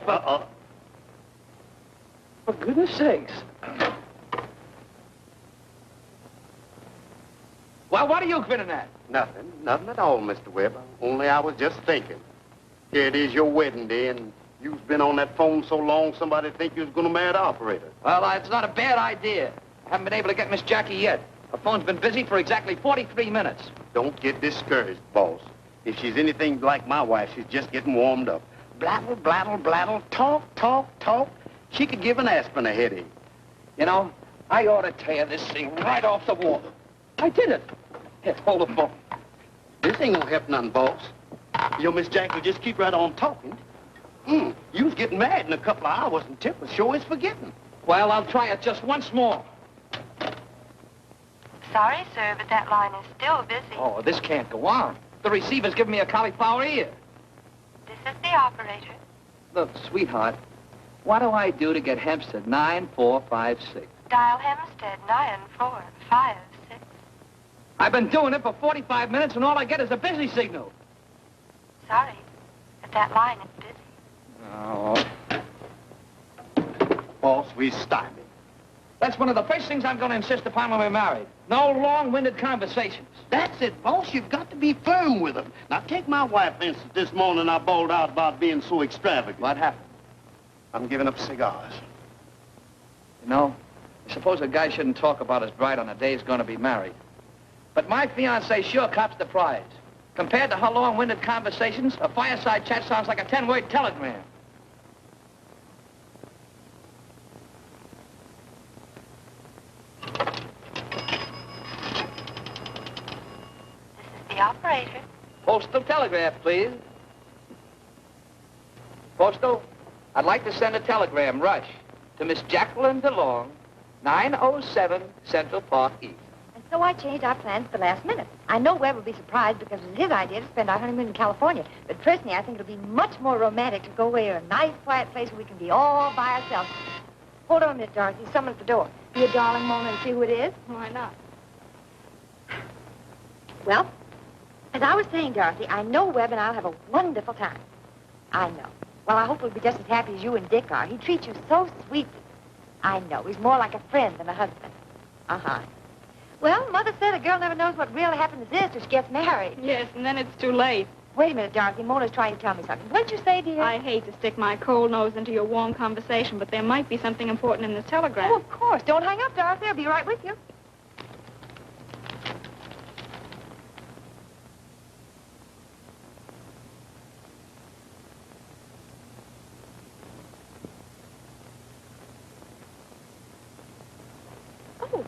For goodness sakes. Well, what are you grinning at? Nothing. Nothing at all, Mr. Webb. Only I was just thinking. Here it is your wedding day, and you've been on that phone so long, somebody think you was going to marry the operator. Well, it's not a bad idea. I haven't been able to get Miss Jackie yet. Her phone's been busy for exactly 43 minutes. Don't get discouraged, boss. If she's anything like my wife, she's just getting warmed up. Blattle, blattle, blattle, talk, talk, talk. She could give an aspirin a headache. You know, I ought to tear this thing right off the wall. I did it. Here, hold the phone. This ain't gonna help none, boss. Your Miss Jackie will just keep right on talking. You was getting mad in a couple of hours, and Tip was sure is forgetting. Well, I'll try it just once more. Sorry, sir, but that line is still busy. Oh, this can't go on. The receiver's giving me a cauliflower ear. This is the operator. Look, sweetheart, what do I do to get Hempstead 9456? Dial Hempstead 9456. I've been doing it for 45 minutes, and all I get is a busy signal. Sorry, but that line is busy. Oh. Boss, we stymied. That's one of the first things I'm going to insist upon when we're married. No long-winded conversations. That's it, boss. You've got to be firm with them. Now, take my wife, for instance. This morning I bawled out about being so extravagant. What happened? I'm giving up cigars. You know, I suppose a guy shouldn't talk about his bride on the day he's going to be married. But my fiancée sure cops the prize. Compared to her long-winded conversations, a fireside chat sounds like a 10-word telegram. The operator. Postal telegraph, please. Postal, I'd like to send a telegram, rush, to Miss Jacqueline DeLong, 907 Central Park East. And so I changed our plans at the last minute. I know Webb will be surprised because it was his idea to spend our honeymoon in California. But personally, I think it'll be much more romantic to go away to a nice, quiet place where we can be all by ourselves. Hold on a minute, Dorothy. Someone at the door. Be a darling moment and see who it is. Why not? Well, as I was saying, Dorothy, I know Webb and I'll have a wonderful time. I know. Well, I hope we'll be just as happy as you and Dick are. He treats you so sweetly. I know. He's more like a friend than a husband. Uh-huh. Well, Mother said a girl never knows what real happiness is till she gets married. Yes, and then it's too late. Wait a minute, Dorothy. Mona's trying to tell me something. What did you say, dear? I hate to stick my cold nose into your warm conversation, but there might be something important in this telegram. Oh, of course. Don't hang up, Dorothy. I'll be right with you. Oh,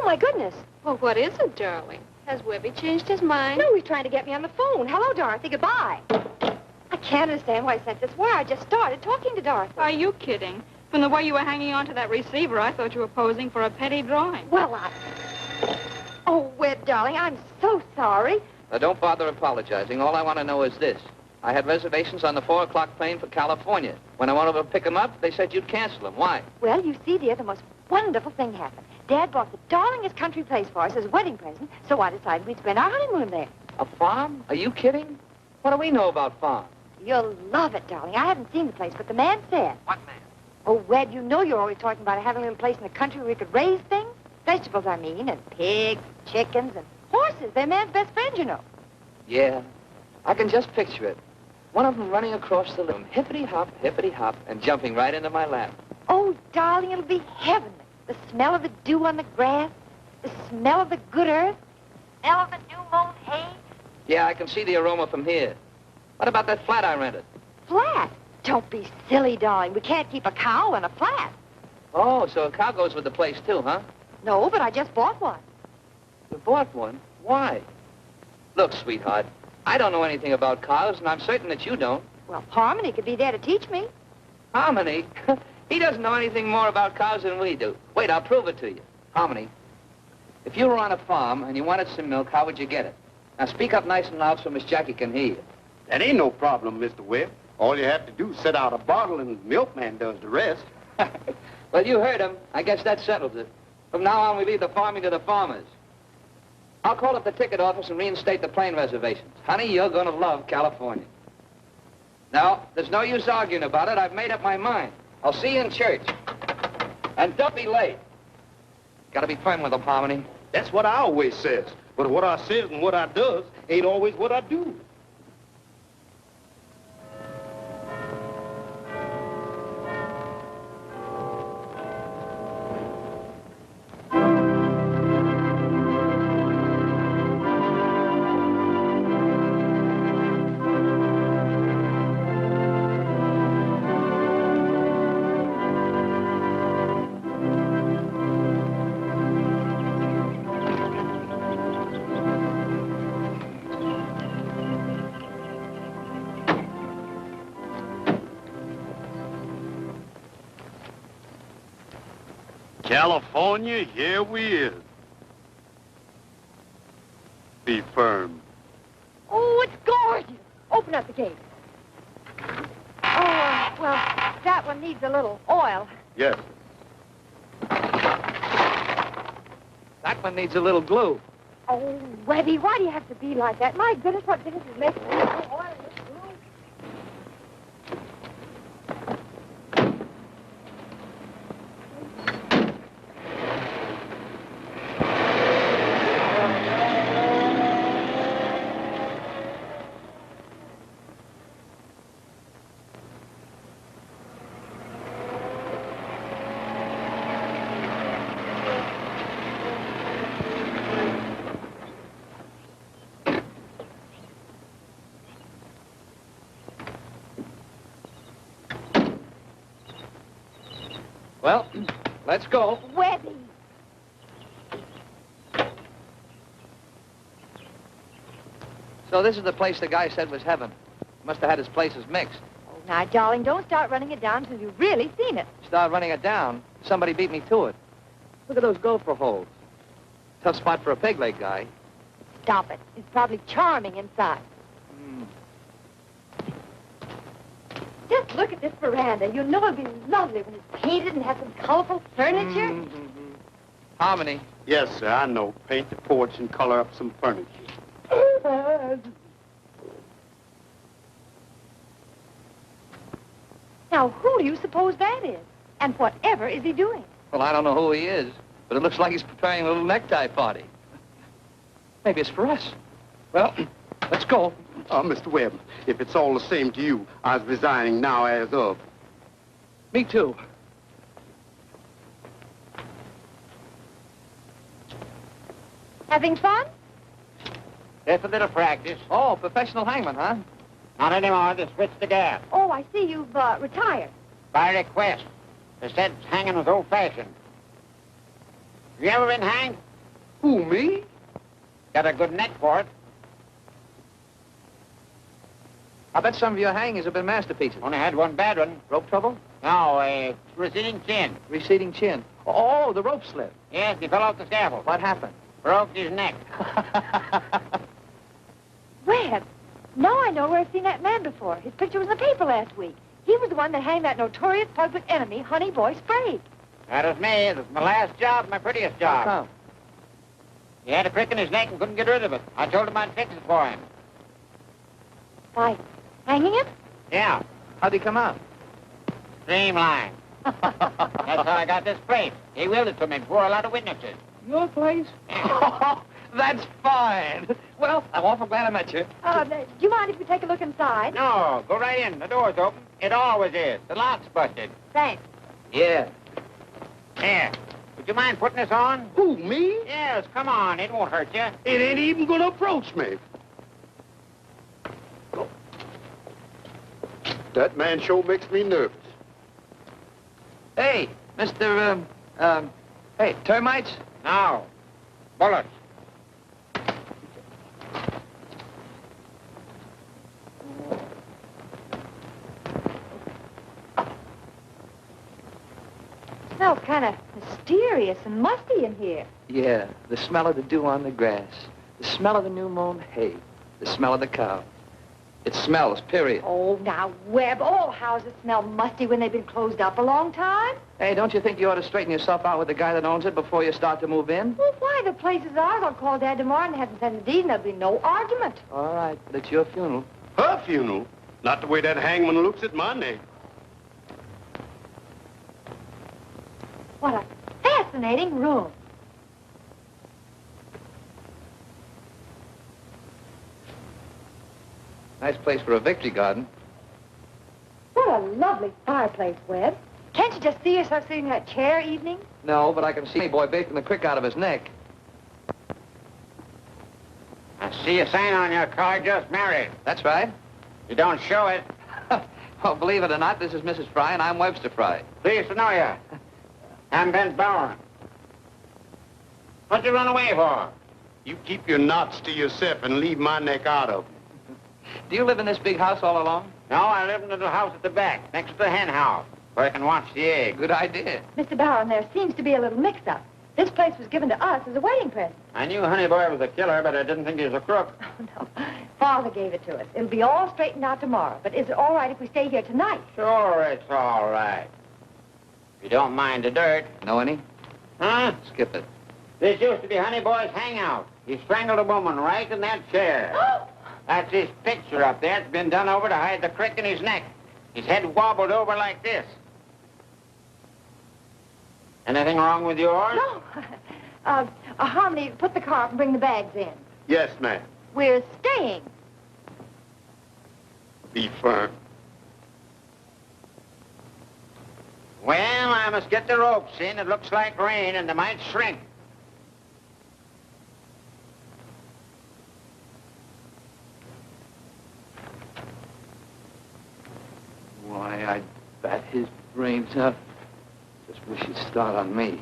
my goodness. Well, what is it, darling? Has Webby changed his mind? No, he's trying to get me on the phone. Hello, Dorothy. Goodbye. I can't understand why he sent this wire. I just started talking to Dorothy. Are you kidding? From the way you were hanging on to that receiver, I thought you were posing for a petty drawing. Well, Oh, Webb, darling, I'm so sorry. Now, don't bother apologizing. All I want to know is this. I had reservations on the 4 o'clock plane for California. When I went over to pick them up, they said you'd cancel them. Why? Well, you see, dear, the most wonderful thing happened. Dad bought the darlingest country place for us as a wedding present, so I decided we'd spend our honeymoon there. A farm? Are you kidding? What do we know about farms? You'll love it, darling. I haven't seen the place, but the man said. What man? Oh, Webb, you know you're always talking about having a little place in the country where we could raise things. Vegetables, I mean, and pigs, and chickens, and horses. They're man's best friends, you know. Yeah, I can just picture it. One of them running across the room, hippity-hop, and jumping right into my lap. Oh, darling, it'll be heavenly. The smell of the dew on the grass, the smell of the good earth, the smell of the new-mown hay. Yeah, I can see the aroma from here. What about that flat I rented? Flat? Don't be silly, darling. We can't keep a cow in a flat. Oh, so a cow goes with the place, too, huh? No, but I just bought one. You bought one? Why? Look, sweetheart, I don't know anything about cows, and I'm certain that you don't. Well, Harmony could be there to teach me. Harmony? He doesn't know anything more about cows than we do. Wait, I'll prove it to you. Harmony, if you were on a farm and you wanted some milk, how would you get it? Now, speak up nice and loud so Miss Jackie can hear you. That ain't no problem, Mr. Webb. All you have to do is set out a bottle and the milkman does the rest. Well, you heard him. I guess that settles it. From now on, we leave the farming to the farmers. I'll call up the ticket office and reinstate the plane reservations. Honey, you're going to love California. No, there's no use arguing about it. I've made up my mind. I'll see you in church. And don't be late. Gotta be firm with them, Harmony. That's what I always says. But what I says and what I does ain't always what I do. California, here we is. Be firm. Oh, it's gorgeous. Open up the gate. Oh, well, that one needs a little oil. Yes. That one needs a little glue. Oh, Webby, why do you have to be like that? My goodness, what difference is making? No oil in this glue. Well, let's go. Webby. So this is the place the guy said was heaven. Must have had his places mixed. Oh, now, darling, don't start running it down until you've really seen it. Start running it down. Somebody beat me to it. Look at those gopher holes. Tough spot for a peg leg guy. Stop it. It's probably charming inside. Just look at this veranda. You know it'll be lovely when it's painted and has some colorful furniture. Harmony. Yes, sir, I know. Paint the porch and color up some furniture. Now, who do you suppose that is? And whatever is he doing? Well, I don't know who he is, but it looks like he's preparing a little necktie party. Maybe it's for us. Well, let's go. Mr. Webb, if it's all the same to you, I was resigning now as of. Me too. Having fun? Just a little practice. Oh, professional hangman, huh? Not anymore. They switched the gas. Oh, I see you've retired. By request. They said hanging was old-fashioned. You ever been hanged? Who, me? Got a good neck for it. I bet some of your hangings have been masterpieces. Only had one bad one. Rope trouble? No, receding chin. Receding chin. Oh, the rope slip. Yes, he fell off the scaffold. What happened? Broke his neck. Webb, now I know where I've seen that man before. His picture was in the paper last week. He was the one that hanged that notorious public enemy, Honeyboy Sprague. That was me. It was my last job, my prettiest job. How come? He had a crick in his neck and couldn't get rid of it. I told him I'd fix it for him. By hanging him? Yeah, How'd he come out? streamline. That's how I got this place. He willed it to me before a lot of witnesses. Your place? Oh, that's fine. Well, I'm awful glad I met you. Do you mind if we take a look inside? No, go right in. The door's open. It always is. The lock's busted. Thanks. Yeah. Here. Would you mind putting this on? Who, me? Yes, come on. It won't hurt you. It ain't even gonna approach me. That man sure makes me nervous. Hey, Mr. Hey, termites? Now, bullets. Smells kind of mysterious and musty in here. Yeah, the smell of the dew on the grass, the smell of the new mown hay, the smell of the cow. It smells, period. Oh, now, Webb, all houses smell musty when they've been closed up a long time. Hey, don't you think you ought to straighten yourself out with the guy that owns it before you start to move in? Well, why? The place is ours. I'll call Dad tomorrow and have him send the deed, and there'll be no argument. All right, but it's your funeral. Her funeral? Not the way that hangman looks at my neck. What a fascinating room. Nice place for a victory garden. What a lovely fireplace, Webb. Can't you just see yourself sitting in that chair evening? No, but I can see Honeyboy baking the crick out of his neck. I see a sign on your car, just married. That's right. You don't show it. Well, believe it or not, this is Mrs. Frye, and I'm Webster Frye. Pleased to know you. I'm Ben Bowron. What'd you run away for? You keep your knots to yourself and leave my neck out of them. Do you live in this big house all alone? No, I live in the little house at the back, next to the hen house, where I can watch the eggs. Good idea. Mr. Bowron, there seems to be a little mix-up. This place was given to us as a wedding present. I knew Honeyboy was a killer, but I didn't think he was a crook. Oh, no. Father gave it to us. It'll be all straightened out tomorrow. But is it all right if we stay here tonight? Sure, it's all right. If you don't mind the dirt. Know any? Huh? Skip it. This used to be Honeyboy's hangout. He strangled a woman right in that chair. That's his picture up there. It's been done over to hide the crick in his neck. His head wobbled over like this. Anything wrong with yours? No. Harmony, put the car up and bring the bags in. Yes, ma'am. We're staying. Be firm. Well, I must get the ropes in. It looks like rain, and they might shrink. Why, I'd bat his brains out. Just wish he'd start on me.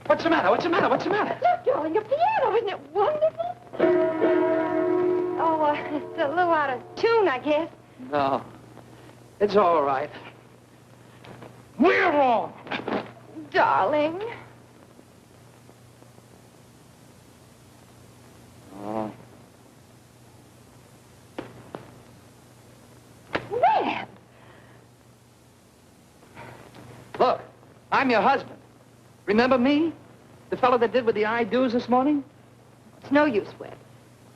What's the matter? What's the matter? What's the matter? Look, darling, a piano. Isn't it wonderful? Oh, it's a little out of tune, I guess. No. It's all right. We're wrong. Darling. Oh. Webb! Look, I'm your husband. Remember me? The fellow that did with the I-do's this morning? It's no use, Webb.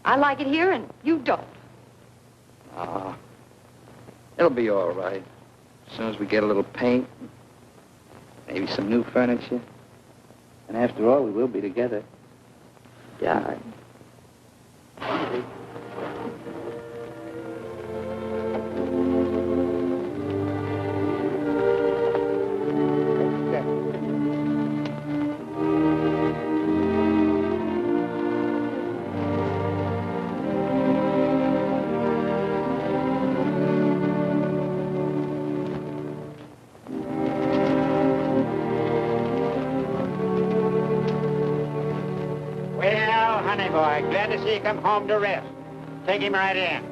I like it here, and you don't. Ah. It'll be all right. As soon as we get a little paint, maybe some new furniture. And after all, we will be together. Darling. Honeyboy, glad to see you come home to rest. Take him right in.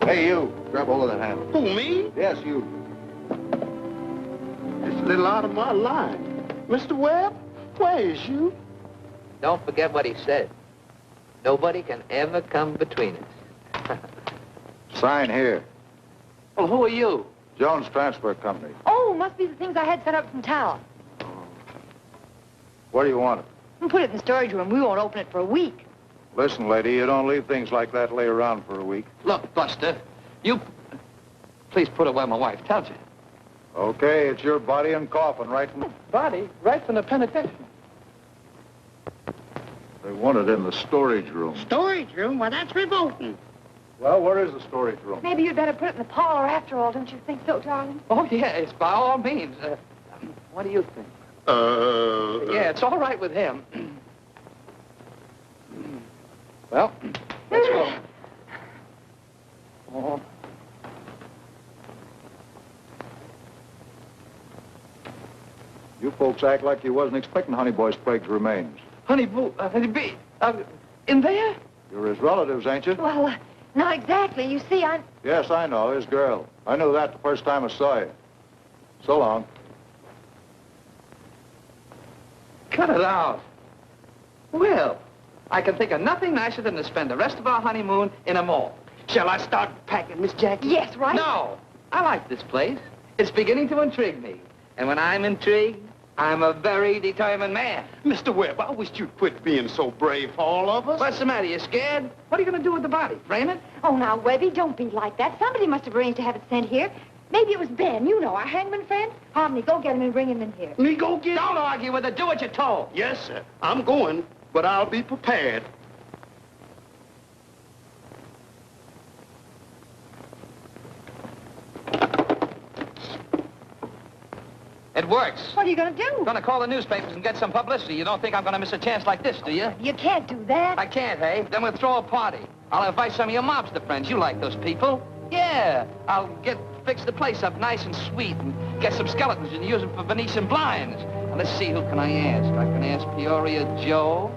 Hey, you. Grab hold of that handle. Who, me? Yes, you. It's a little out of my line. Mr. Webb, where is you? Don't forget what he said. Nobody can ever come between us. Sign here. Well, who are you? Jones Transfer Company. Oh, must be the things I had sent up from town. Where do you want it? We'll put it in the storage room. We won't open it for a week. Listen, lady, you don't leave things like that lay around for a week. Look, Buster, you... Please put it where my wife tells you. Okay, it's your body and coffin right from... Body? Right from the penitentiary. They want it in the storage room. Storage room? Well, that's revolting. Well, where is the storage room? Maybe you'd better put it in the parlor after all, don't you think so, darling? Oh, yes, by all means. What do you think? Yeah, it's all right with him. Well, let's go. Oh. You folks act like you wasn't expecting Honeyboy's plague's remains. Honeybee, in there? You're his relatives, ain't you? Well, not exactly. You see, I'm... Yes, I know, his girl. I knew that the first time I saw you. So long. Cut it out. Well, I can think of nothing nicer than to spend the rest of our honeymoon in a mall. Shall I start packing, Miss Jackie? Yes, right? No, I like this place. It's beginning to intrigue me. And when I'm intrigued, I'm a very determined man. Mr. Webb, I wish you'd quit being so brave for all of us. What's the matter? You scared? What are you going to do with the body? Frame it? Oh, now, Webby, don't be like that. Somebody must have arranged to have it sent here. Maybe it was Ben, you know, our hangman friend. Harmony, go get him and bring him in here. Me go get... Don't argue with it. Do what you're told. Yes, sir. I'm going, but I'll be prepared. It works. What are you going to do? I'm going to call the newspapers and get some publicity. You don't think I'm going to miss a chance like this, do you? You can't do that. I can't, hey? Then we'll throw a party. I'll invite some of your mobster friends. You like those people. Yeah. I'll fix the place up nice and sweet and get some skeletons and use them for Venetian blinds. Now, let's see, who can I ask? I can ask Peoria Joe,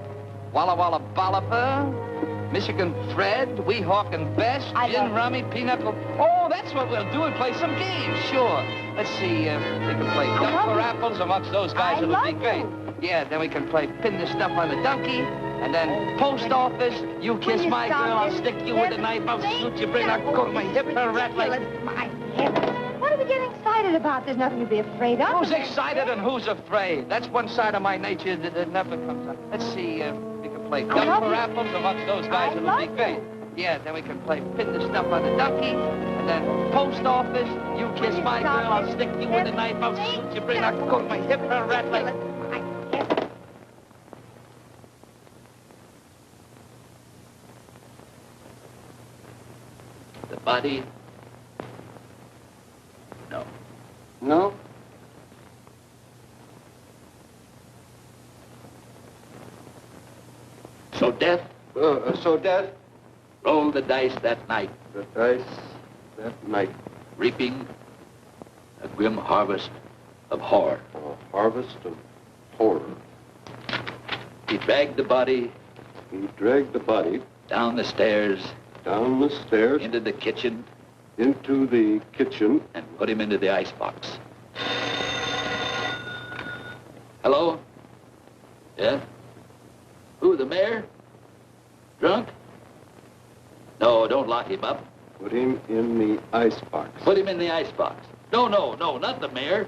Walla Walla Bolliver, Michigan Fred, Weehawk and Bess, Gin Rummy, Pinochle. Oh, that's what we'll do and play some games, sure. Let's see, we can play duck for apples amongst those guys. It'll be great. Yeah, then we can play pin the stuff on the donkey, and then post office, you kiss my girl, I'll stick you with a knife, I'll shoot you, bring a go to my hip, her rat like... My heavens. What are we getting excited about? There's nothing to be afraid of. Who's excited and who's afraid? That's one side of my nature that never comes up. Let's see, we can play duck for apples amongst those guys. It'll be great. Yeah, then we can play pin the stuff on the donkey, and then post office, you kiss my girl, I'll stick you with a knife, I'll shoot you, bring a go to my hip, her rat like... The body? No. No? So death? So death? Roll the dice that night. The dice that night. Reaping a grim harvest of horror. A harvest of horror. He dragged the body He dragged the body down the stairs, down the stairs, into the kitchen, into the kitchen, and put him into the icebox. Hello? Yeah? Who, the mayor? Drunk? No, don't lock him up. put him in the icebox. Put him in the icebox. No, not the mayor.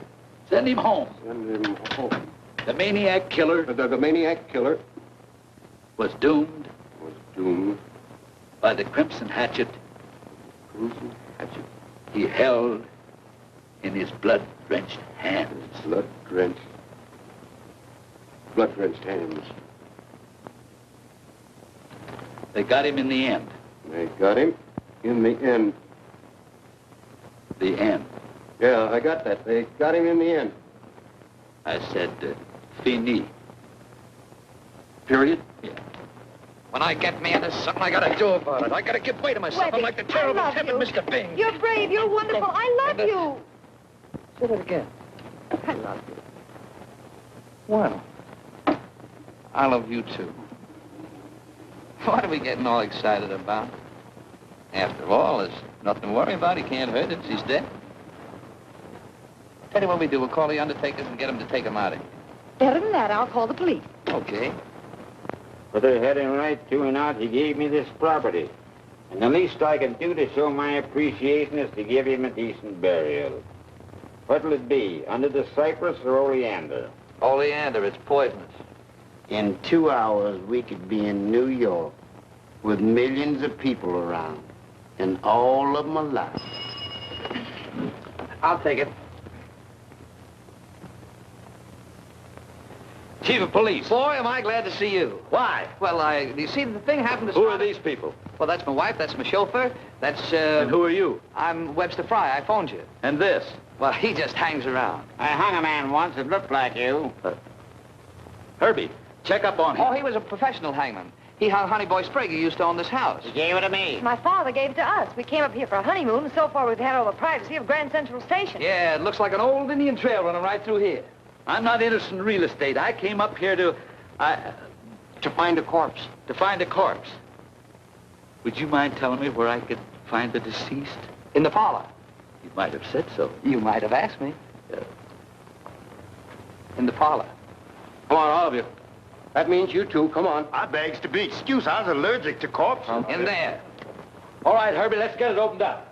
Send him home. Send him home. The maniac killer The maniac killer was doomed doomed by the crimson hatchet crimson hatchet. he held in his blood-drenched hands. Blood-drenched hands. They got him in the end. They got him in the end. The end. Yeah, I got that. They got him in the end. I said, fini. Period? Yeah. When I get mad, there's something I gotta do about it. I gotta give way to myself. Webby, I'm like the terrible I love timid you. Mr. Bing. You're brave. You're wonderful. I love you. Say that again. I love you. Well, I love you too. What are we getting all excited about? After all, there's nothing to worry about. He can't hurt us. He's dead. Tell you what we do. We'll call the undertakers and get them to take him out of here. Better than that, I'll call the police. Okay. But they had him right to and out. He gave me this property. And the least I can do to show my appreciation is to give him a decent burial. What'll it be, under the cypress or oleander? Oleander, it's poisonous. In 2 hours, we could be in New York with millions of people around, and all of them alive. I'll take it. Chief of Police. Boy, am I glad to see you. Why? Well, you see, the thing happened this Who are morning. these people? Well, that's my wife, that's my chauffeur, that's, And who are you? I'm Webster Frye. I phoned you. And this? Well, he just hangs around. I hung a man once that looked like you. Herbie, check up on him. Oh, he was a professional hangman. He hung Honeyboy Sprague, who used to own this house. He gave it to me. My father gave it to us. We came up here for a honeymoon, and so far we've had all the privacy of Grand Central Station. Yeah, it looks like an old Indian trail running right through here. I'm not interested in real estate. I came up here to find a corpse. to find a corpse. Would you mind telling me where I could find the deceased? In the parlor. You might have said so. You might have asked me. In the parlor. Come on, all of you. That means you two. Come on. I begs to be excused. I was allergic to corpses. In there. All right, Herbie, let's get it opened up.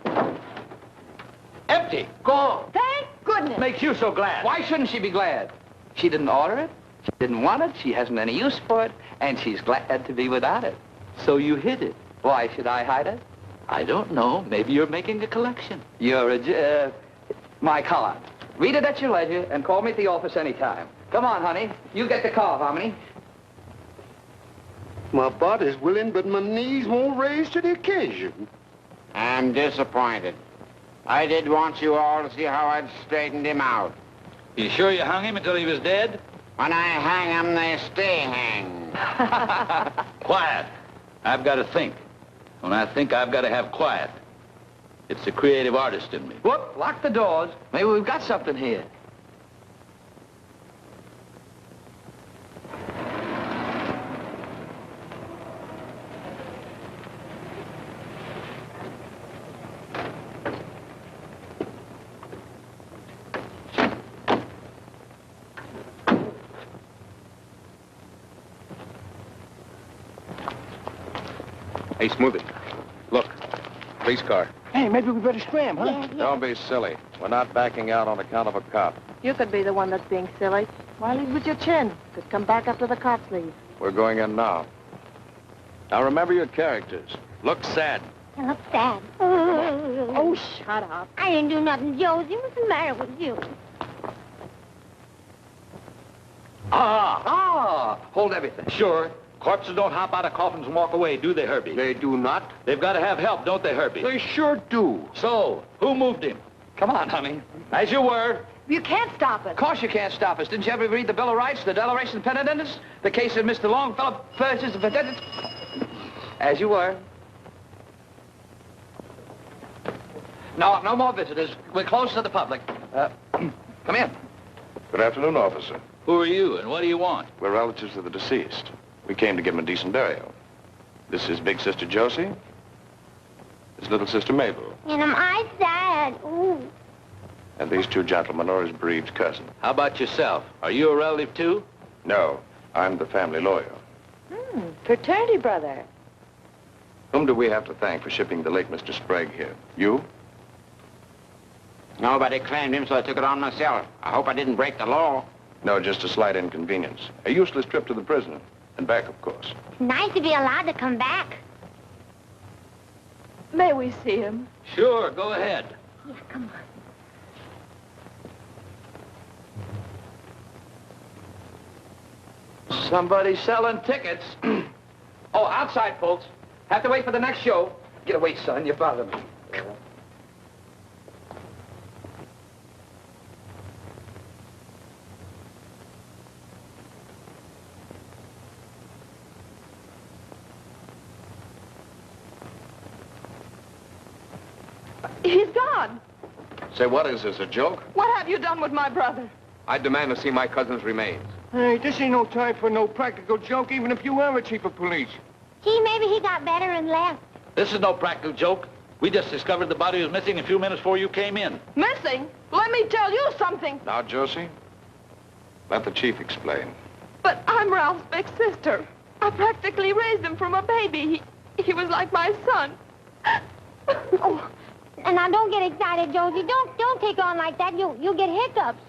Empty. Gone. Thank goodness. Makes you so glad. Why shouldn't she be glad? She didn't order it. She didn't want it. She hasn't any use for it. And she's glad to be without it. So you hid it. Why should I hide it? I don't know. Maybe you're making a collection. You're my card. Read it at your leisure and call me at the office anytime. Come on, honey. You get the car, Harmony. My body's willing, but my knees won't raise to the occasion. I'm disappointed. I did want you all to see how I'd straightened him out. You sure you hung him until he was dead? When I hang 'em, they stay hanged. Quiet. I've got to think. When I think, I've got to have quiet. It's the creative artist in me. Whoop, lock the doors. Maybe we've got something here. Hey, Smoothie. Look. Police car. Hey, maybe we better scram, huh? Yeah. Don't be silly. We're not backing out on account of a cop. You could be the one that's being silly. Why lead with your chin? Could come back after the cops leave. We're going in now. Now remember your characters. Look sad. I look sad. Oh, shut up. I didn't do nothing, Josie. What's the matter with you? Hold everything. Sure. Corpses don't hop out of coffins and walk away, do they, Herbie? They do not. They've got to have help, don't they, Herbie? They sure do. So, who moved him? Come on, honey. As you were. You can't stop Of us. course you can't stop us. Didn't you ever read the Bill of Rights, the Declaration of Independence, the case of Mr. Longfellow versus the... As you were. No more visitors. We're closed to the public. Come in. Good afternoon, officer. Who are you, and what do you want? We're relatives of the deceased. We came to give him a decent burial. This is big sister Josie. This is little sister Mabel. And am I sad? Ooh. And these two gentlemen are his bereaved cousin. How about yourself? Are you a relative, too? No, I'm the family lawyer. Fraternity brother. Whom do we have to thank for shipping the late Mr. Sprague here? You? Nobody claimed him, so I took it on myself. I hope I didn't break the law. No, just a slight inconvenience. A useless trip to the prison. And back, of course. It's nice to be allowed to come back. May we see him? Sure, go ahead. Yeah, come on. Somebody's selling tickets. Oh, outside, folks. Have to wait for the next show. Get away, son. You bother me. He's gone. Say, what is this, a joke? What have you done with my brother? I demand to see my cousin's remains. Hey, this ain't no time for no practical joke, even if you were a chief of police. Gee, maybe he got better and left. This is no practical joke. We just discovered the body was missing a few minutes before you came in. Missing? Let me tell you something. Now, Josie, let the chief explain. But I'm Ralph's big sister. I practically raised him from a baby. He was like my son. Oh, and now don't get excited, Josie. Don't take on like that. You'll get hiccups.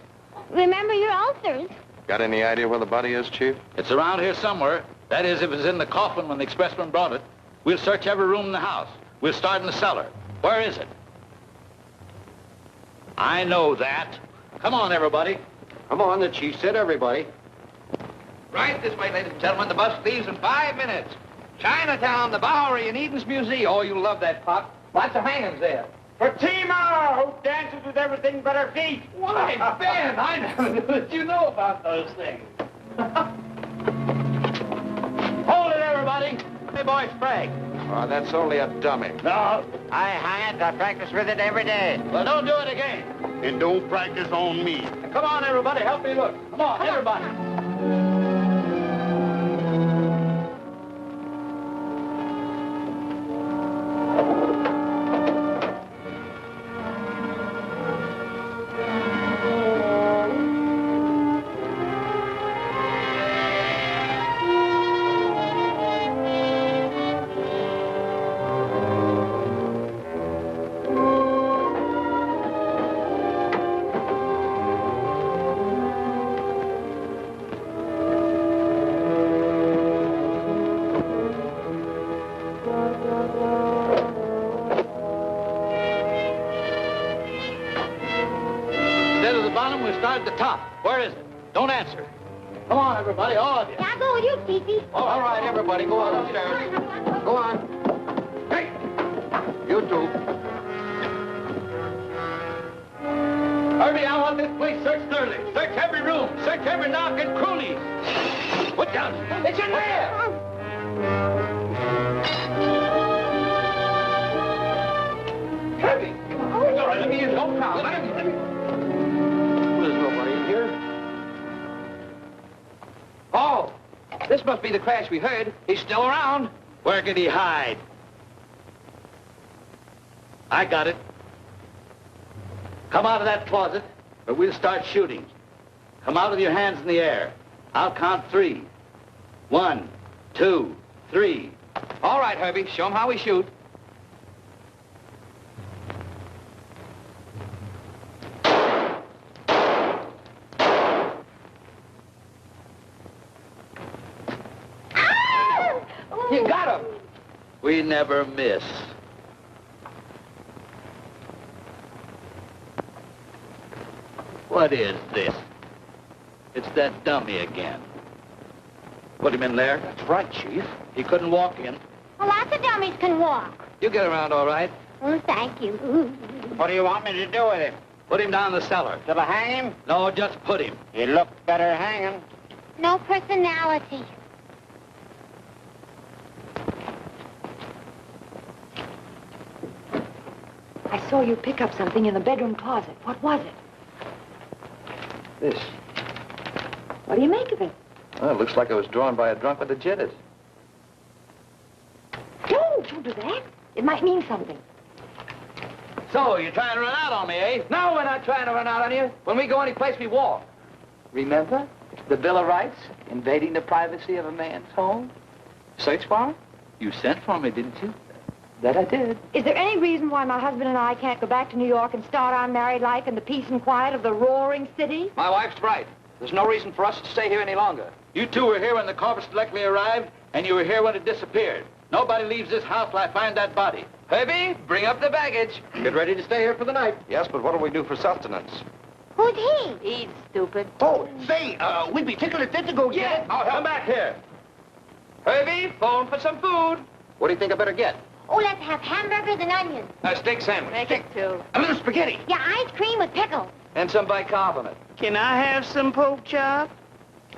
Remember your ulcers. Got any idea where the body is, Chief? It's around here somewhere. That is, if it's in the coffin when the expressman brought it. We'll search every room in the house. We'll start in the cellar. Where is it? I know that. Come on, everybody. Come on, the chief said everybody. Right this way, ladies and gentlemen. The bus leaves in 5 minutes. Chinatown, the Bowery, and Eden's Museum. Oh, you love that pop. Lots of hangings there. Fatima, who dances with everything but her feet. Why, Ben, I never knew that you know about those things. Hold it, everybody. Hey, boy, Sprague. Oh, that's only a dummy. No, I hang it. I practice with it every day. Well, don't do it again. And don't practice on me. Come on, everybody. Help me look. Come on, everybody. we'll start at the top. Where is it? Don't answer. Come on, everybody, all of you. Yeah, I'll go with you, Fifi. All right, everybody, go on upstairs. Go on. Hey! You two. Herbie, I want this place searched thoroughly. Search every room. Search every knock and crulies. Put down. It's in there. Herbie, come on. All right, let me in. Don't crowd. Let me in. There's nobody in here. Oh, this must be the crash we heard. He's still around. Where could he hide? I got it. Come out of that closet, or we'll start shooting. Come out with your hands in the air. I'll count 3. 1, 2, 3. All right, Herbie, show him how we shoot. You got him. We never miss. What is this? It's that dummy again. Put him in there. That's right, Chief. He couldn't walk in. Well, lots of dummies can walk. You get around all right. Oh, thank you. What do you want me to do with him? Put him down the cellar. Shall I hang him? No, just put him. He looked better hanging. No personality. I saw you pick up something in the bedroom closet. What was it? This. What do you make of it? Well, it looks like it was drawn by a drunk with the jitters. Don't do that. It might mean something. So, you're trying to run out on me, eh? No, we're not trying to run out on you. When we go any place, we walk. Remember? The Bill of Rights? Invading the privacy of a man's home? Search warrant? You sent for me, didn't you? That I did. Is there any reason why my husband and I can't go back to New York and start our married life in the peace and quiet of the roaring city? My wife's right. There's no reason for us to stay here any longer. You two were here when the corpus directly arrived, and you were here when it disappeared. Nobody leaves this house till I find that body. Herbie, bring up the baggage. Get ready to stay here for the night. Yes, but what do we do for sustenance? Who's he? He's stupid. Oh, say, we'd be tickled to go get it. Come back here. Herbie, phone for some food. What do you think I better get? Oh, let's have hamburgers and onions. A steak sandwich. Make it 2. A little spaghetti. Yeah, ice cream with pickles. And some bicarbonate. Can I have some pork chop?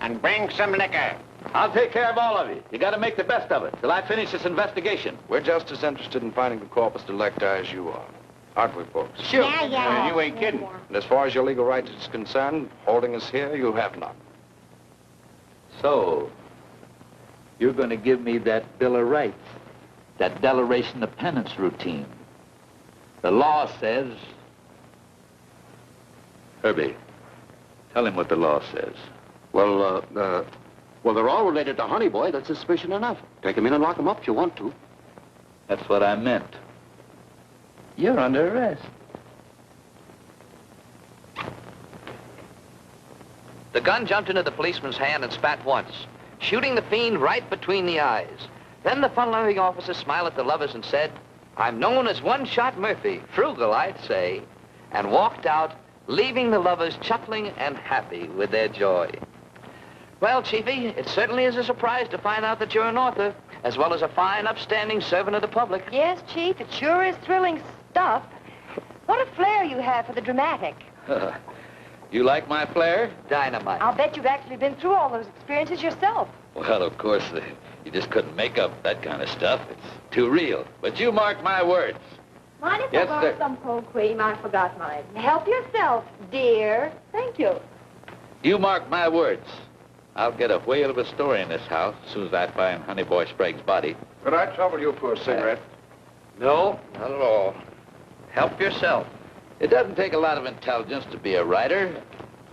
And bring some liquor. I'll take care of all of you. You got to make the best of it till I finish this investigation. We're just as interested in finding the corpus delicti as you are. Aren't we, folks? Sure. Yeah. You ain't kidding. And as far as your legal rights is concerned, holding us here, you have none. So, you're going to give me that Bill of Rights, that declaration of penance routine. The law says... Herbie, tell him what the law says. Well, they're all related to Honeyboy. That's suspicion enough. Take him in and lock him up if you want to. That's what I meant. You're under arrest. The gun jumped into the policeman's hand and spat once, shooting the fiend right between the eyes. Then the fun-loving officer smiled at the lovers and said, "I'm known as One-Shot Murphy, frugal, I'd say," and walked out, leaving the lovers chuckling and happy with their joy. Well, Chiefy, it certainly is a surprise to find out that you're an author, as well as a fine, upstanding servant of the public. Yes, Chief, it sure is thrilling stuff. What a flair you have for the dramatic. You like my flair? Dynamite. I'll bet you've actually been through all those experiences yourself. Well, of course, you just couldn't make up that kind of stuff. It's too real. But you mark my words. Mind if Yes, I sir. borrow some cold cream? I forgot mine. Help yourself, dear. Thank you. You mark my words. I'll get a whale of a story in this house as soon as I find Honeyboy Sprague's body. Could I trouble you for a cigarette? No, not at all. Help yourself. It doesn't take a lot of intelligence to be a writer.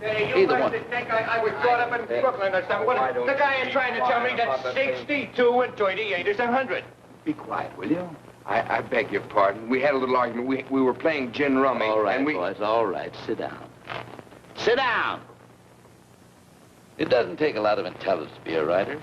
Hey, you Either must one. think I was brought up in Brooklyn or something. What, the guy is trying to tell me that 62 and 38 is 100. Be quiet, will you? I beg your pardon. We had a little argument. We were playing gin rummy. All right, and boys, all right. Sit down. Sit down! It doesn't take a lot of intelligence to be a writer.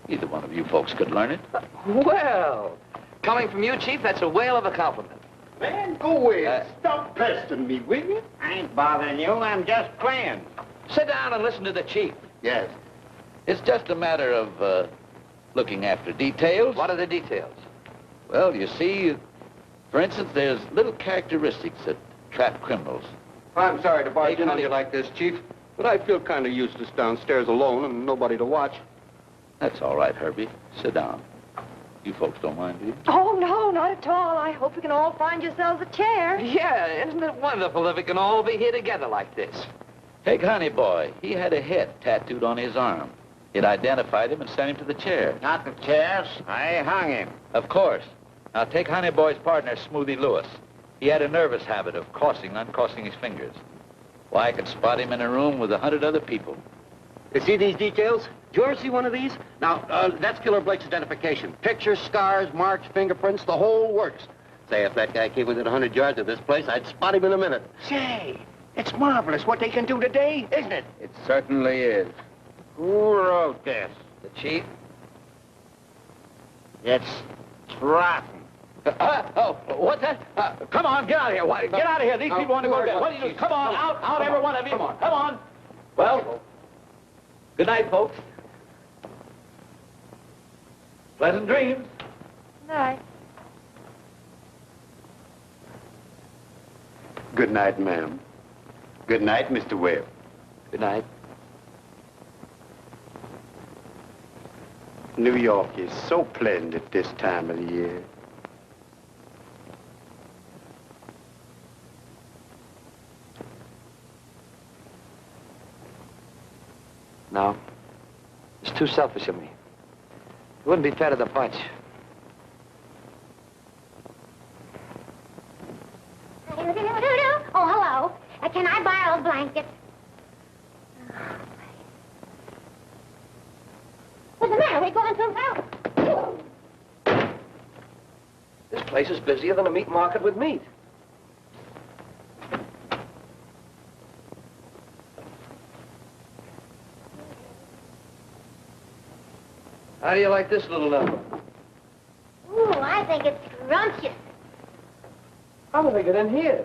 Either one of you folks could learn it. Well, coming from you, Chief, that's a whale of a compliment. Man, go away. Stop pestering me, will you? I ain't bothering you. I'm just playing. Sit down and listen to the chief. Yes. It's just a matter of looking after details. What are the details? Well, you see, for instance, there's little characteristics that trap criminals. I'm sorry to barge in on Connie. you like this, Chief, but I feel kind of useless downstairs alone and nobody to watch. That's all right, Herbie. Sit down. You folks don't mind, do you? Oh, no, not at all. I hope you can all find yourselves a chair. Yeah, isn't it wonderful if we can all be here together like this? Take Honeyboy. He had a head tattooed on his arm. It identified him and sent him to the chair. Not the chairs. I hung him. Of course. Now take Honeyboy's partner, Smoothie Lewis. He had a nervous habit of crossing and uncrossing his fingers. Why, I could spot him in a room with 100 other people. You see these details? Did you ever see one of these? Now, that's Killer Blake's identification. Pictures, scars, marks, fingerprints, the whole works. Say, if that guy came within 100 yards of this place, I'd spot him in a minute. Say, it's marvelous what they can do today, isn't it? It certainly is. Who wrote this? The chief? It's rotten. What's that? Come on, get out of here. Get out of here. These people want to go to bed. What do you do? Come on, out, every one of you. Come on. Well, good night, folks. Pleasant dreams. Night. Good night, ma'am. Good night, Mr. Webb. Good night. New York is so pleasant at this time of the year. No. It's too selfish of me. It wouldn't be fair to the bunch. Oh, hello. Can I borrow a blanket? What's the matter? We're going through town. This place is busier than a meat market with meat. How do you like this little number? Ooh, I think it's scrumptious. How did they get in here?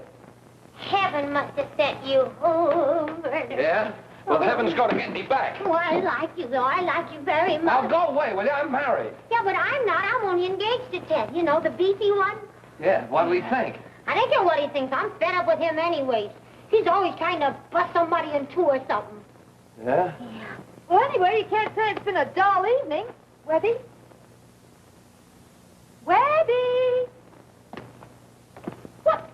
Heaven must have sent you over. Yeah? Well, heaven's going to get me back. Oh, I like you, though. I like you very much. Now, go away, will you? I'm married. Yeah, but I'm not. I'm only engaged to Ted. You know, the beefy one. Yeah, what do we think? I don't care what he thinks. I'm fed up with him anyways. He's always trying to bust somebody in two or something. Yeah? Well, anyway, you can't say it's been a dull evening. Webby? Webby! What?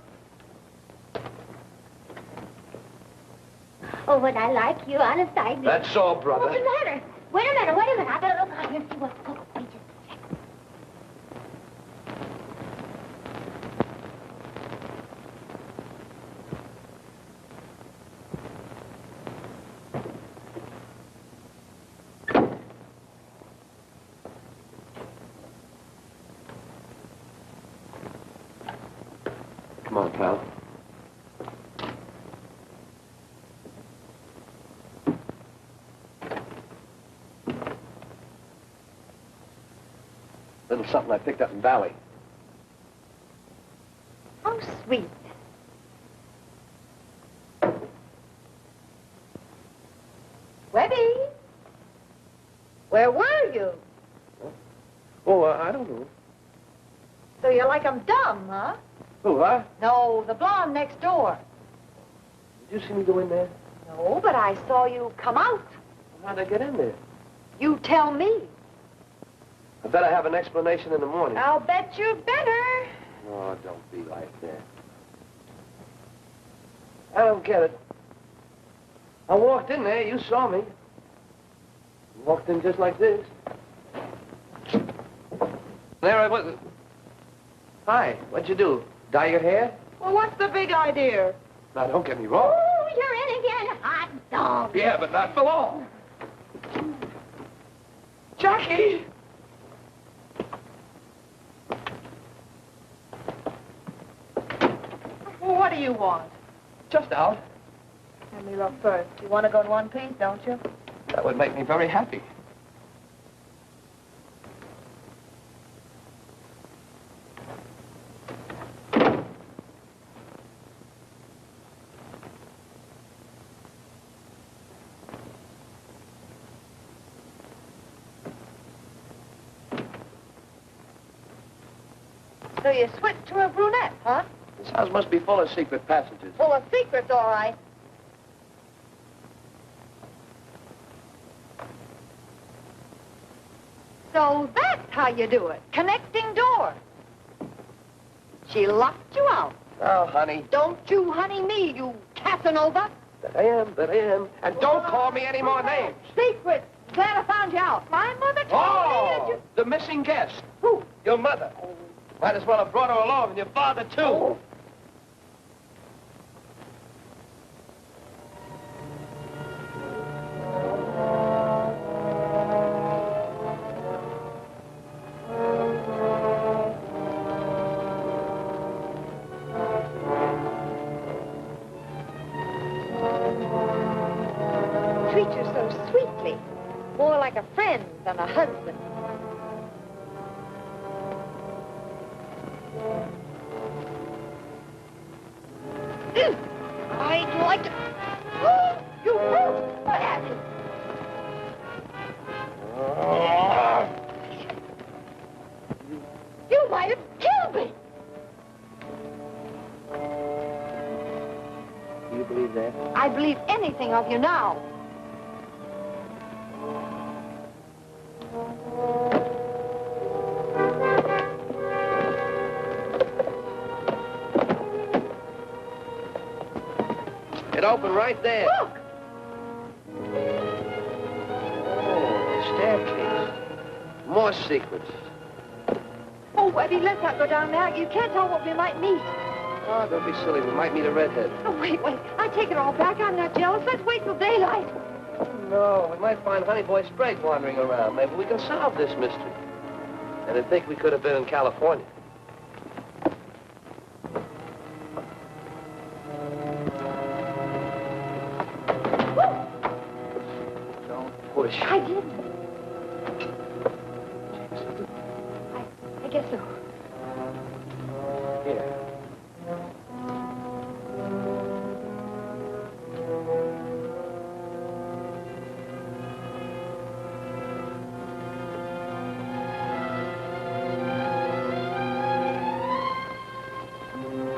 Oh, but I like you, honest, I do. That's all, brother. What's the matter? Wait a minute. I better look out here and see what's going on. Wait just a second. Come on, pal. Little something I picked up in Valley. How sweet. Webby? Where were you? Oh, I don't know. So you're like I'm dumb, huh? Who, huh? No, the blonde next door. Did you see me go in there? No, but I saw you come out. How'd I get in there? You tell me. I better have an explanation in the morning. I'll bet you better. Oh, don't be like that. I don't get it. I walked in there, you saw me. Walked in just like this. There I was. Hi, what'd you do? Dye your hair? Well, what's the big idea? Now, don't get me wrong. Oh, you're in again, hot dog. Yeah, but not for long. Jackie! Well, what do you want? Just out. Let me look first. You want to go in one piece, don't you? That would make me very happy. So you switched to a brunette, huh? This house must be full of secret passages. Full of secrets, all right. So that's how you do it. Connecting doors. She locked you out. Oh, honey. Don't you honey me, you Casanova. That I am. And don't call me any more names. Secret. Glad I found you out. My mother told me that you... The missing guest. Who? Your mother. Might as well have brought her along, and your father, too. Oh. Treat you so sweetly. More like a friend than a husband. I'd like to... Oh, you hurt! What happened? You might have killed me! Do you believe that? I believe anything of you now. It opened right there. Look! Oh, staircase. More secrets. Oh, Webby, let's not go down there. You can't tell what we might meet. Oh, don't be silly. We might meet a redhead. Oh, wait. I take it all back. I'm not jealous. Let's wait till daylight. No, we might find Honeyboy Sprague wandering around. Maybe we can solve this mystery. And I think we could have been in California. Don't push. I didn't. I guess so. Here.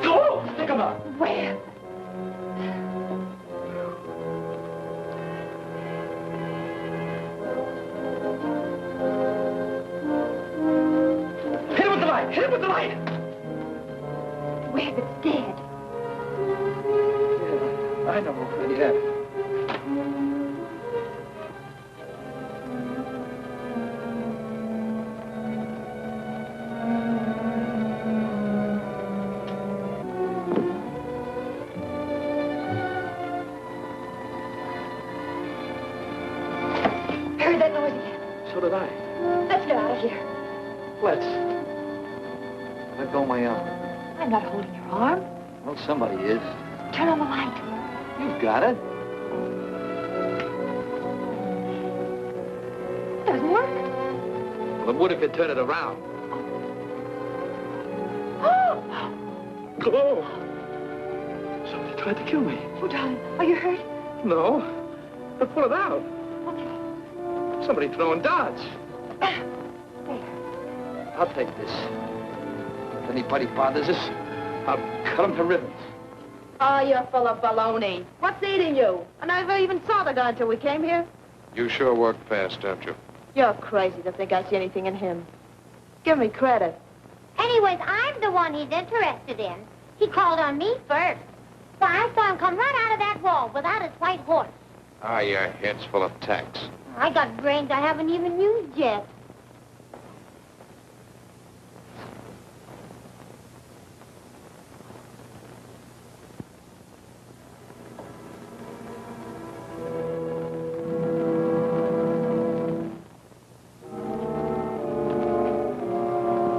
Go! Stick 'em up! Where? Hit him with the light! Hit him with the light! Webb, it's dead. Yeah, I know. Yeah. Heard that noise again. So did I. Let's get out of here. Let's. Let go my arm. I'm not holding your arm. Well, somebody is. Turn on the light. You've got it. Doesn't work. Well, it would if you turn it around. Oh! Somebody tried to kill me. Oh, darling, are you hurt? No. But pull it out. Okay. Somebody throwing darts. There. I'll take this. If anybody bothers us, I'll cut them to ribbons. Oh, you're full of baloney. What's eating you? I never even saw the guy until we came here. You sure work fast, don't you? You're crazy to think I see anything in him. Give me credit. Anyways, I'm the one he's interested in. He called on me first. Why, I saw him come right out of that wall without his white horse. Ah, your head's full of tacks. I got brains I haven't even used yet.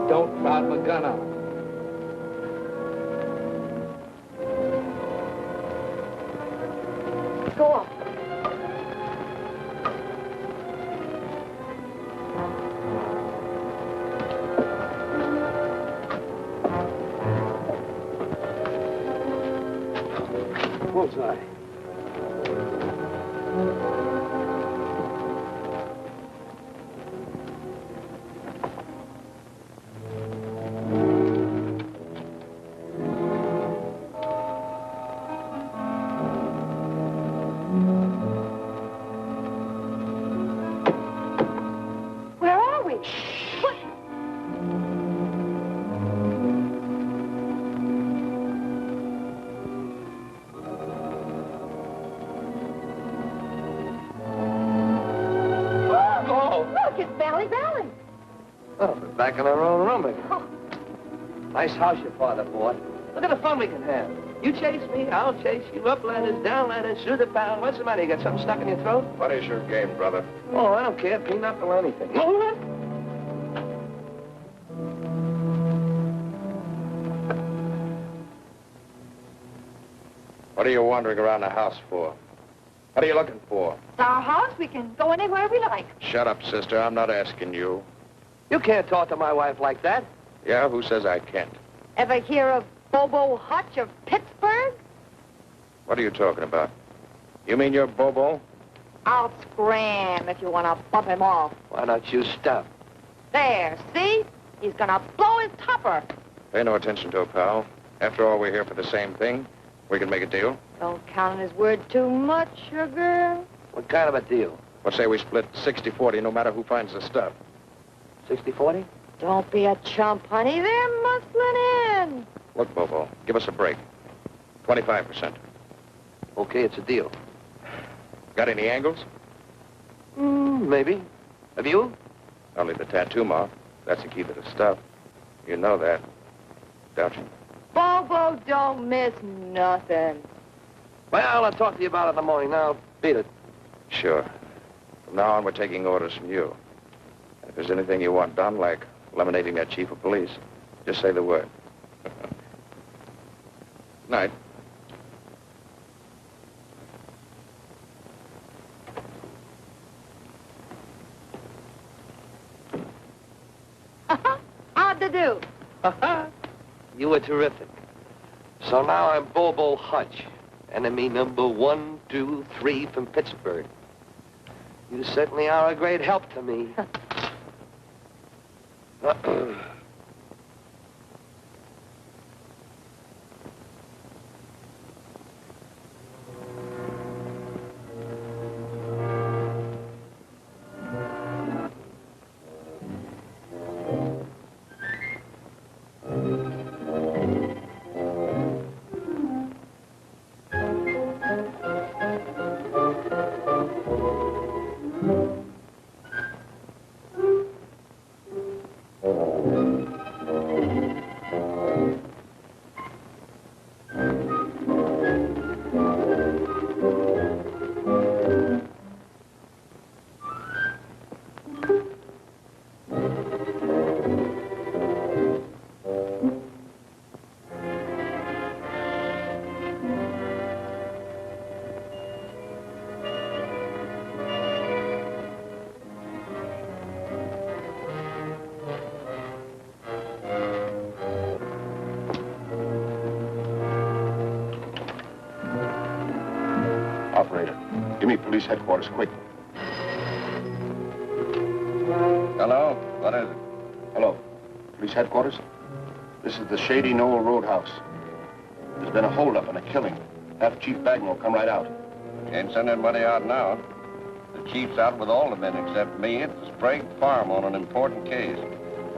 Don't crowd my gun out. Go on. Bullseye. doing? Nice house your father bought. Look at the fun we can have. You chase me, I'll chase you. Up ladders, down ladders, through the pound. What's the matter? You got something stuck in your throat? What is your game, brother? Oh, I don't care. Peanut or anything. What are you wandering around the house for? What are you looking for? It's our house. We can go anywhere we like. Shut up, sister. I'm not asking you. You can't talk to my wife like that. Yeah, who says I can't? Ever hear of Bobo Hutch of Pittsburgh? What are you talking about? You mean you're Bobo? I'll scram if you want to bump him off. Why don't you stop? There, see? He's gonna blow his topper. Pay no attention to it, pal. After all, we're here for the same thing. We can make a deal. Don't count on his word too much, sugar. What kind of a deal? What say we split 60-40 no matter who finds the stuff? 60-40? Don't be a chump, honey. They're muscling in. Look, Bobo, give us a break. 25%. Okay, it's a deal. Got any angles? Maybe. Have you? Only the tattoo mark. That's the key to the stuff. You know that, don't you? Bobo don't miss nothing. Well, I'll talk to you about it in the morning. Now, beat it. Sure. From now on, we're taking orders from you. If there's anything you want done, like eliminating that chief of police, just say the word. Night. How'd to do? You were terrific. So now I'm Bobo Hutch, enemy number 1, 2, 3 from Pittsburgh. You certainly are a great help to me. Operator, give me police headquarters, quick. Hello? What is it? Hello. Police headquarters? This is the Shady Knoll Roadhouse. There's been a holdup and a killing. Have Chief Bagnoc come right out. Can't send anybody out now. The chief's out with all the men except me at the Sprague Farm on an important case.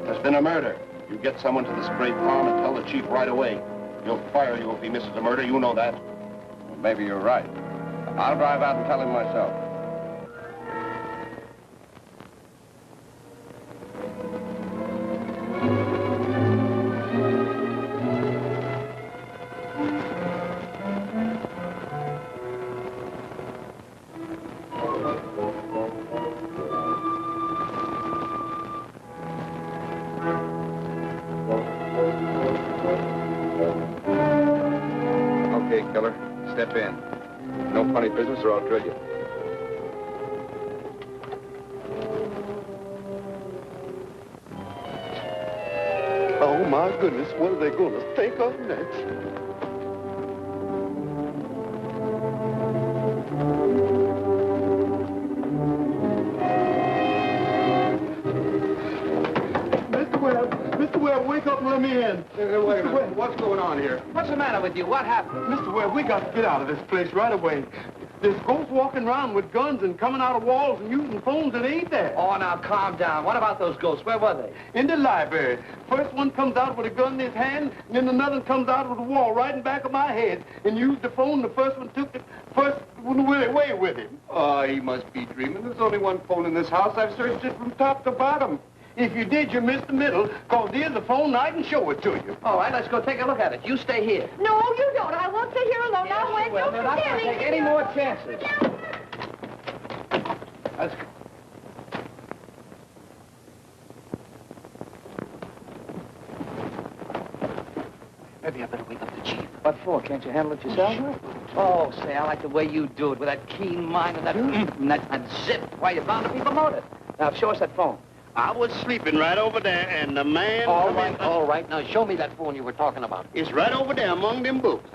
There's been a murder. You get someone to the Sprague Farm and tell the chief right away. He'll fire you if he misses a murder. You know that. Well, maybe you're right. I'll drive out and tell him myself. Okay, killer. Step in. No funny business or I'll drill you. Oh, my goodness, what are they going to think of next? Mr. Webb, wake up and let me in. Wait a minute. What's going on here? What's the matter with you? What happened? Mr. Webb, we got to get out of this place right away. There's ghosts walking around with guns and coming out of walls and using phones that ain't there. Oh, now calm down. What about those ghosts? Where were they? In the library. First one comes out with a gun in his hand, and then another comes out with a wall right in back of my head and used the phone. The first one took the first one away with him. Oh, he must be dreaming. There's only one phone in this house. I've searched it from top to bottom. If you did, you missed the middle, because here's the phone, I can show it to you. All right, let's go take a look at it. You stay here. No, you don't. I won't sit here alone. I'll wait. Well, we're not going to take any more chances. Let's go. Maybe I better wake up the chief. What for? Can't you handle it yourself? Oh, say, I like the way you do it, with that keen mind and that zip. Why, you're bound to be promoted. Now, show us that phone. I was sleeping right over there, and the man... All right. Now, show me that phone you were talking about. It's right over there among them books.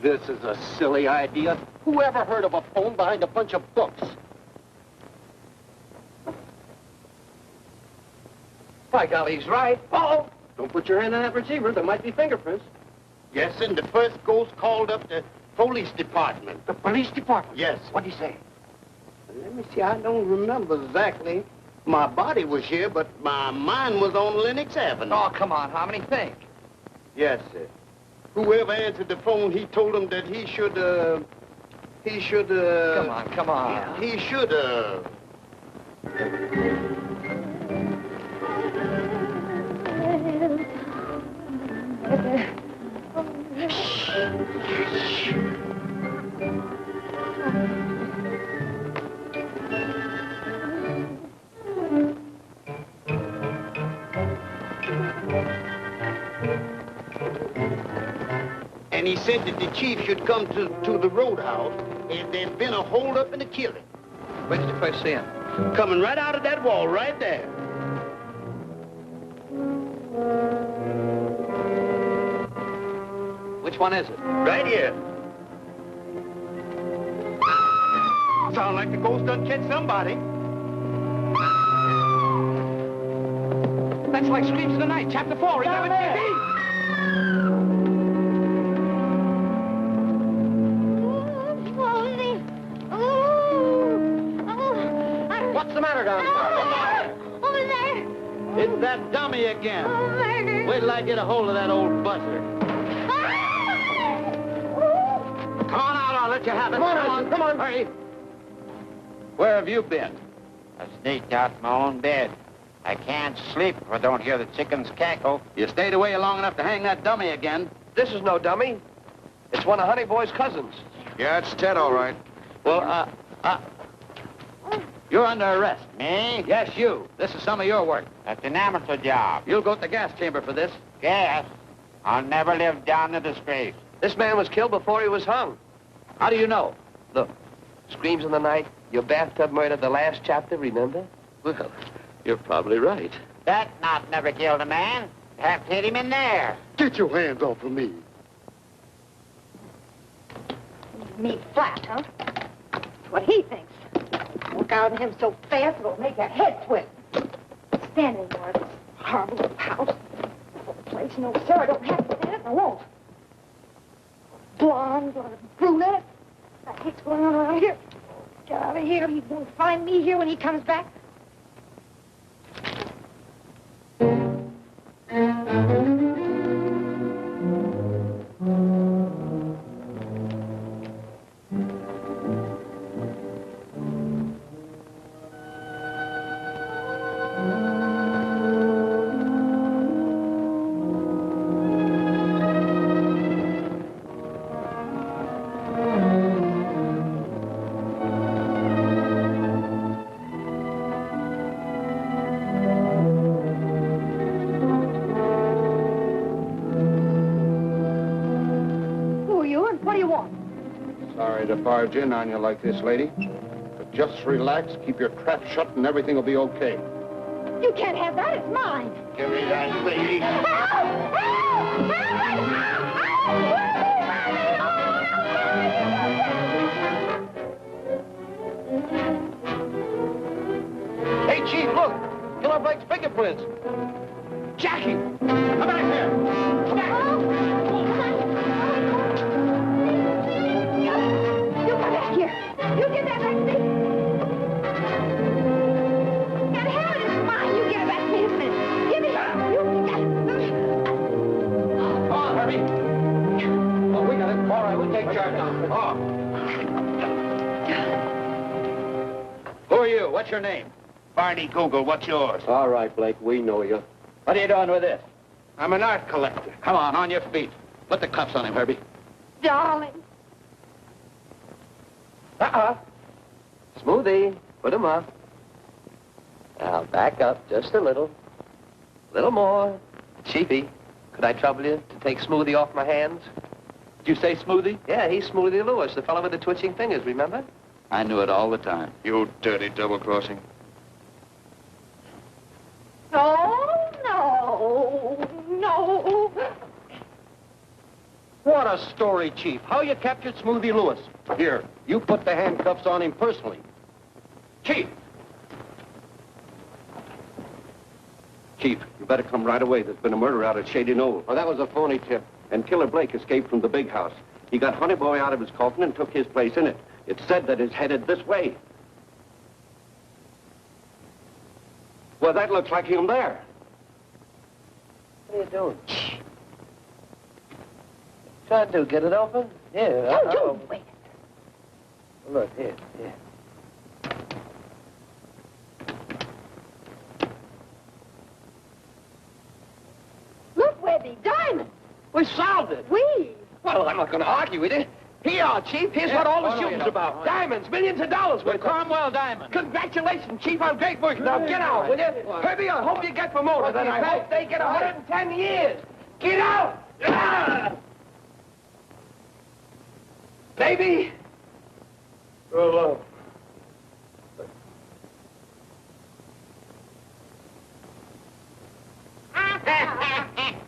This is a silly idea. Who ever heard of a phone behind a bunch of books? By golly, he's right. Uh-oh! Don't put your hand on that receiver. There might be fingerprints. Yes, and the first ghost called up the police department. The police department? Yes. What'd he say? Let me see, I don't remember exactly. My body was here, but my mind was on Lenox Avenue. Oh, come on, how many think? Yes, sir. Whoever answered the phone, he told him that he should, Come on. He should, And he said that the chief should come to the roadhouse if there'd been a holdup and a killing. Where did you first see him? Coming right out of that wall right there. Which one is it? Right here. Sound like the ghost done catch somebody. That's like Screams of the Night, Chapter 4. Remember TV? What's the matter, down there? Over there. It's that dummy again. Over there. Wait till I get a hold of that old buzzer. Come on out, I'll let you have it. Come on, hurry. Where have you been? I sneaked out my own bed. I can't sleep if I don't hear the chickens cackle. You stayed away long enough to hang that dummy again. This is no dummy. It's one of Honeyboy's cousins. Yeah, it's Ted, all right. Well, you're under arrest. Me? Yes, you. This is some of your work. That's an amateur job. You'll go to the gas chamber for this. Gas? I'll never live down the disgrace. This man was killed before he was hung. How do you know? Look, Screams in the Night, your bathtub murder, the last chapter, remember? Well, you're probably right. That knot never killed a man. Have to hit him in there. Get your hands off of me. Me flat, huh? That's what he thinks. Walk out on him so fast it'll make your head twist. Standing there at this horrible little house. This whole place, no, sir, I don't have to stand it, I won't. Blonde or brunette. What the heck's going on around here? Get out of here. He won't find me here when he comes back. Barge in on you like this, lady. But just relax, keep your trap shut, and everything will be okay. You can't have that. It's mine. Give me that, lady. Help! Help! Help! Hey, Chief, look. Killer Blake's fingerprints. Jackie, come back here. Come back. You get that back to me. God, hell, it's mine. You get it back to me this minute. Give me Come on, Herbie. Oh, we got it. All right, what's your name? Barney Google, what's yours? All right, Blake, we know you. What are you doing with this? I'm an art collector. Come on your feet. Put the cuffs on him, Herbie. Darling. Smoothie, put him up. Now, back up just a little. Little more. Chiefy, could I trouble you to take Smoothie off my hands? Did you say Smoothie? Yeah, he's Smoothie Lewis, the fellow with the twitching fingers, remember? I knew it all the time. You dirty double-crossing. Oh, no. No. What a story, Chief. How you captured Smoothie Lewis. Here, you put the handcuffs on him personally. Chief! Chief, you better come right away. There's been a murder out at Shady Knoll. Oh, that was a phony tip. And Killer Blake escaped from the big house. He got Honeyboy out of his coffin and took his place in it. It's said that it's headed this way. Well, that looks like him there. What are you doing? Trying to do, get it open? Here. Don't wait. Look, here. Look, Webby, diamond. We solved it. Well, I'm not going to argue with you. Here, Chief. Here's what all the shooting's about. Diamonds, millions of dollars worth. Cromwell diamond. Congratulations, Chief, on great work. Now get out, will you? Herbie, I hope you get promoted, and I hope they get 110 years. Get out! Ah! Baby! Oh,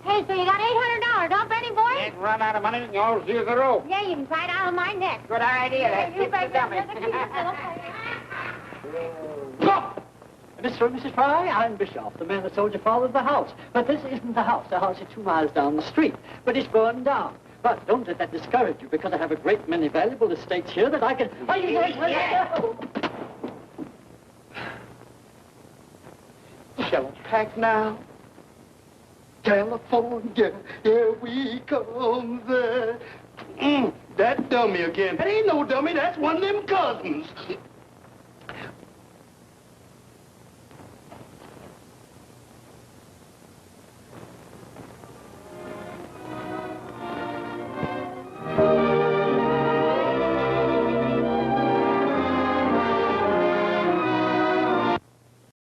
Hey, so you got $800, huh, Benny boy? Ain't run out of money, and you all see the rope. Yeah, you can tie it out of my neck. Good idea. That You keeps the bet dummy. Mr. and Mrs. Frye, I'm Bischoff, the man that sold your father the house. But this isn't the house. The house is 2 miles down the street. But it's burned down. But don't let that discourage you, because I have a great many valuable estates here that I can... Shall I pack now? California, here we come there. That dummy again. That ain't no dummy, that's one of them cousins.